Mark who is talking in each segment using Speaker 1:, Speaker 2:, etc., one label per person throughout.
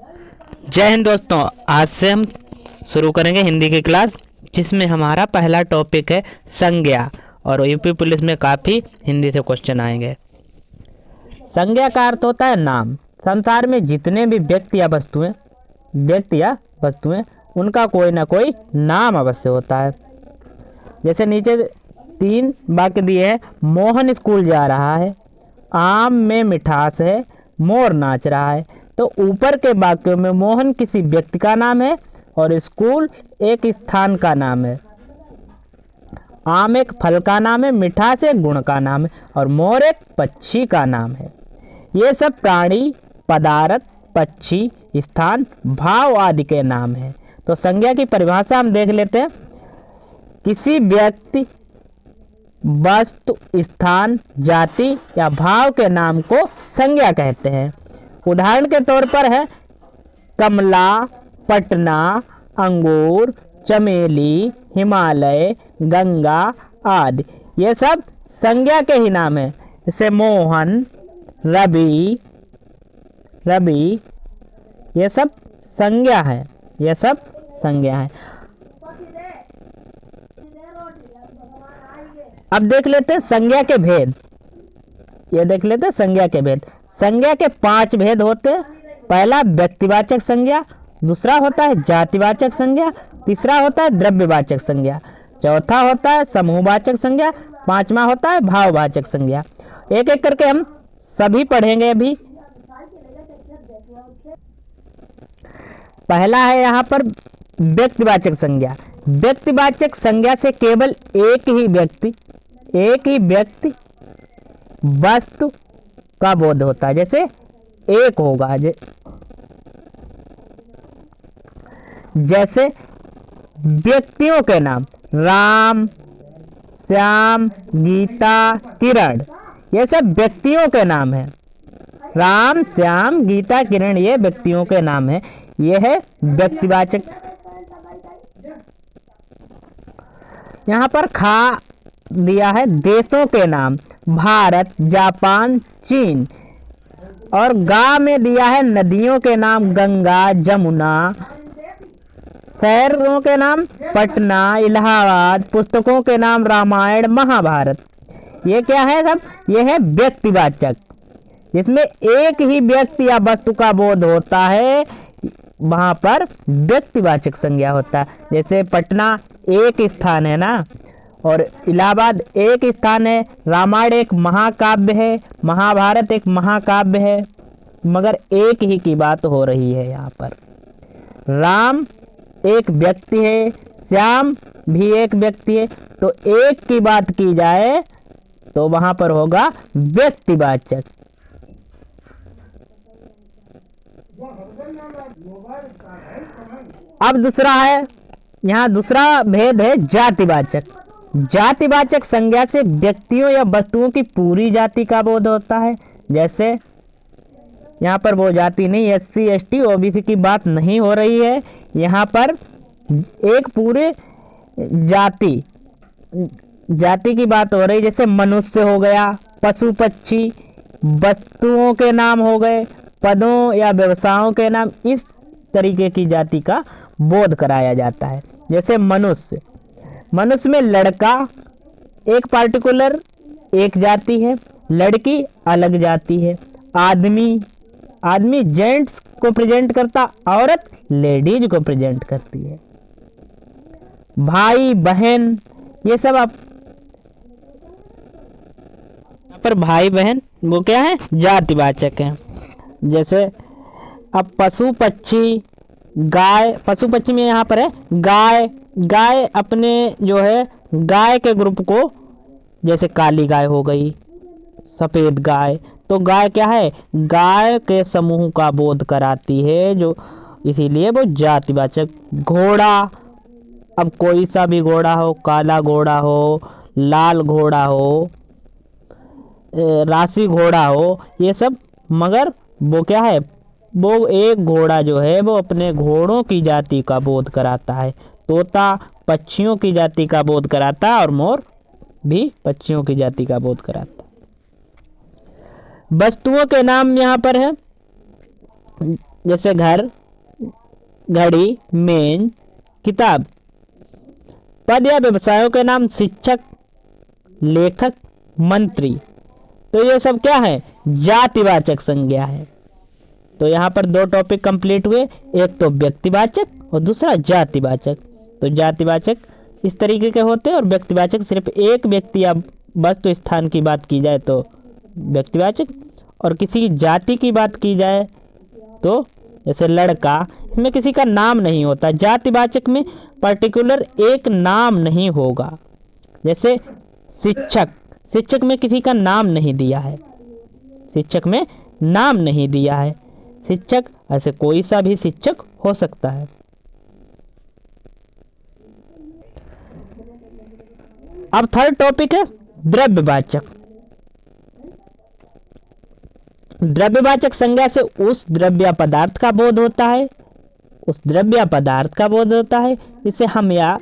Speaker 1: जय हिंद दोस्तों। आज से हम शुरू करेंगे हिंदी की क्लास, जिसमें हमारा पहला टॉपिक है संज्ञा। और यूपी पुलिस में काफ़ी हिंदी से क्वेश्चन आएंगे। संज्ञा का अर्थ होता है नाम। संसार में जितने भी व्यक्ति या वस्तुएं उनका कोई ना कोई नाम अवश्य होता है। जैसे नीचे 3 वाक्य दिए हैं। मोहन स्कूल जा रहा है, आम में मिठास है, मोर नाच रहा है। तो ऊपर के वाक्यों में मोहन किसी व्यक्ति का नाम है और स्कूल एक स्थान का नाम है। आम एक फल का नाम है, मिठास एक गुण का नाम है और मोर एक पक्षी का नाम है। ये सब प्राणी, पदार्थ, पक्षी, स्थान, भाव आदि के नाम हैं। तो संज्ञा की परिभाषा हम देख लेते हैं। किसी व्यक्ति, वस्तु, स्थान, जाति या भाव के नाम को संज्ञा कहते हैं। उदाहरण के तौर पर है कमला, पटना, अंगूर, चमेली, हिमालय, गंगा आदि। ये सब संज्ञा के ही नाम है। जैसे मोहन, रवि, ये सब संज्ञा है। अब देख लेते हैं संज्ञा के भेद। संज्ञा के 5 भेद होते हैं। पहला व्यक्तिवाचक संज्ञा, दूसरा होता है जातिवाचक संज्ञा, तीसरा होता है द्रव्यवाचक संज्ञा, चौथा होता है समूहवाचक संज्ञा, 5वां होता है भाववाचक संज्ञा। एक एक करके हम सभी पढ़ेंगे अभी। पहला है यहाँ पर व्यक्तिवाचक संज्ञा। व्यक्तिवाचक संज्ञा से केवल एक ही व्यक्ति वस्तु का बोध होता है। जैसे एक होगा, जैसे व्यक्तियों के नाम राम, श्याम, गीता, किरण, ये सब व्यक्तियों के नाम है। राम, श्याम, गीता, किरण ये व्यक्तियों के नाम है। ये है व्यक्तिवाचक। यहाँ पर खा दिया है देशों के नाम, भारत, जापान, चीन। और गा में दिया है नदियों के नाम, गंगा, जमुना। शहरों के नाम पटना, इलाहाबाद। पुस्तकों के नाम रामायण, महाभारत। ये क्या है सब? ये है व्यक्तिवाचक, जिसमें एक ही व्यक्ति या वस्तु का बोध होता है, वहां पर व्यक्तिवाचक संज्ञा होता है। जैसे पटना एक स्थान है ना, और इलाहाबाद एक स्थान है। रामायण एक महाकाव्य है, महाभारत एक महाकाव्य है, मगर एक ही की बात हो रही है यहाँ पर। राम एक व्यक्ति है, श्याम भी एक व्यक्ति है। तो एक की बात की जाए तो वहां पर होगा व्यक्तिवाचक। अब दूसरा है, यहाँ दूसरा भेद है जातिवाचक। जातिवाचक संज्ञा से व्यक्तियों या वस्तुओं की पूरी जाति का बोध होता है। जैसे यहाँ पर वो जाति नहीं, SC ST OBC की बात नहीं हो रही है। यहाँ पर एक पूरे जाति की बात हो रही है। जैसे मनुष्य हो गया, पशु पक्षी, वस्तुओं के नाम हो गए, पदों या व्यवसायों के नाम। इस तरीके की जाति का बोध कराया जाता है। जैसे मनुष्य में लड़का एक पार्टिकुलर एक जाति है, लड़की अलग जाति है। आदमी जेंट्स को प्रेजेंट करता, औरत लेडीज को प्रेजेंट करती है। भाई बहन, ये सब आप पर भाई बहन वो क्या है? जातिवाचक है। जैसे अब पशु पक्षी, गाय, पशु पक्षी में यहाँ पर है गाय अपने जो है गाय के ग्रुप को, जैसे काली गाय हो गई, सफ़ेद गाय। तो गाय क्या है? गाय के समूह का बोध कराती है, जो इसीलिए वो जातिवाचक। घोड़ा, अब कोई सा भी घोड़ा हो, काला घोड़ा हो, लाल घोड़ा हो, राशि घोड़ा हो, ये सब, मगर वो क्या है? वो एक घोड़ा जो है वो अपने घोड़ों की जाति का बोध कराता है। तोता पक्षियों की जाति का बोध कराता है और मोर भी पक्षियों की जाति का बोध कराता है। वस्तुओं के नाम यहाँ पर है। जैसे घर, घड़ी, मेज, किताब। पद या व्यवसायों के नाम शिक्षक, लेखक, मंत्री। तो ये सब क्या है? जातिवाचक संज्ञा है। तो यहाँ पर दो टॉपिक कंप्लीट हुए, एक तो व्यक्तिवाचक और दूसरा जातिवाचक। तो जातिवाचक इस तरीके के होते हैं और व्यक्तिवाचक सिर्फ एक व्यक्ति या वस्तु स्थान की बात की जाए तो व्यक्तिवाचक, और किसी जाति की बात की जाए तो जैसे लड़का, इसमें किसी का नाम नहीं होता। जातिवाचक में पर्टिकुलर एक नाम नहीं होगा। जैसे शिक्षक, शिक्षक में किसी का नाम नहीं दिया है, शिक्षक में नाम नहीं दिया है। शिक्षक ऐसे कोई सा भी शिक्षक हो सकता है। अब थर्ड टॉपिक है द्रव्यवाचक। द्रव्यवाचक संज्ञा से उस द्रव्य पदार्थ का बोध होता है, उस द्रव्य पदार्थ का बोध होता है जिसे हम या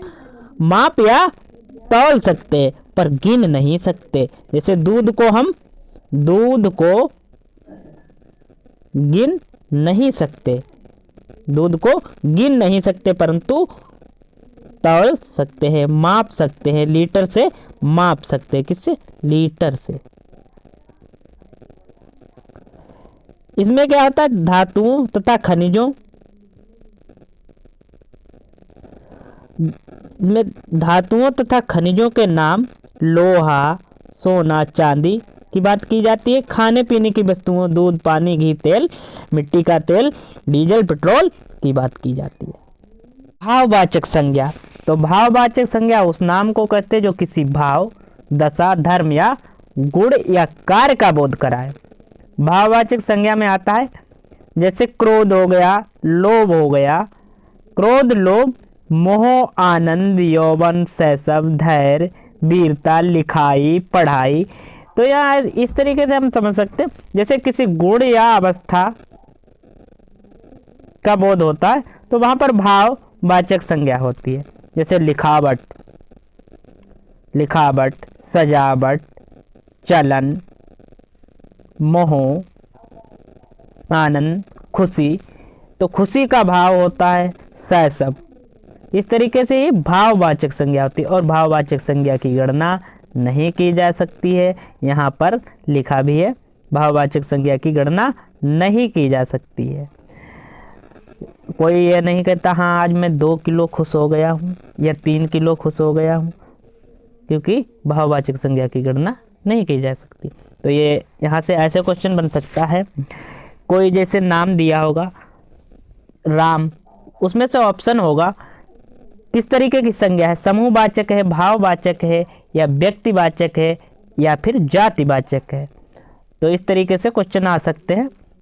Speaker 1: माप या तौल सकते पर गिन नहीं सकते। जैसे दूध को हम दूध को गिन नहीं सकते, दूध को गिन नहीं सकते परंतु तौल सकते हैं, माप सकते हैं। लीटर से माप सकते हैं, किससे? लीटर से। इसमें क्या होता है? धातुओं तथा खनिजों, इसमें धातुओं तथा खनिजों के नाम लोहा, सोना, चांदी की बात की जाती है। खाने पीने की वस्तुओं दूध, पानी, घी, तेल, मिट्टी का तेल, डीजल, पेट्रोल की बात की जाती है। भाववाचक संज्ञा। तो भाववाचक संज्ञा उस नाम को कहते हैं जो किसी भाव, दशा, धर्म या गुण या कार्य का बोध कराए। भाववाचक संज्ञा में आता है जैसे क्रोध हो गया, लोभ हो गया। क्रोध, लोभ, मोह, आनंद, यौवन, शैशव, धैर्य, वीरता, लिखाई, पढ़ाई। तो यहाँ इस तरीके से हम समझ सकते हैं जैसे किसी गुण या अवस्था का बोध होता है तो वहां पर भाववाचक संज्ञा होती है। जैसे लिखावट, लिखावट, सजावट, चलन, मोह, आनंद, खुशी। तो खुशी का भाव होता है शैशव। इस तरीके से ये भाववाचक संज्ञा होती है और भाववाचक संज्ञा की गणना नहीं की जा सकती है। यहाँ पर लिखा भी है भाववाचक संज्ञा की गणना नहीं की जा सकती है। कोई ये नहीं कहता हाँ आज मैं 2 किलो खुश हो गया हूँ या 3 किलो खुश हो गया हूँ, क्योंकि भाववाचक संज्ञा की गणना नहीं की जा सकती। तो ये यहाँ से ऐसे क्वेश्चन बन सकता है, कोई जैसे नाम दिया होगा राम, उसमें से ऑप्शन होगा किस तरीके की संज्ञा है, समूहवाचक है, भाववाचक है या व्यक्तिवाचक है या फिर जातिवाचक है। तो इस तरीके से क्वेश्चन आ सकते हैं।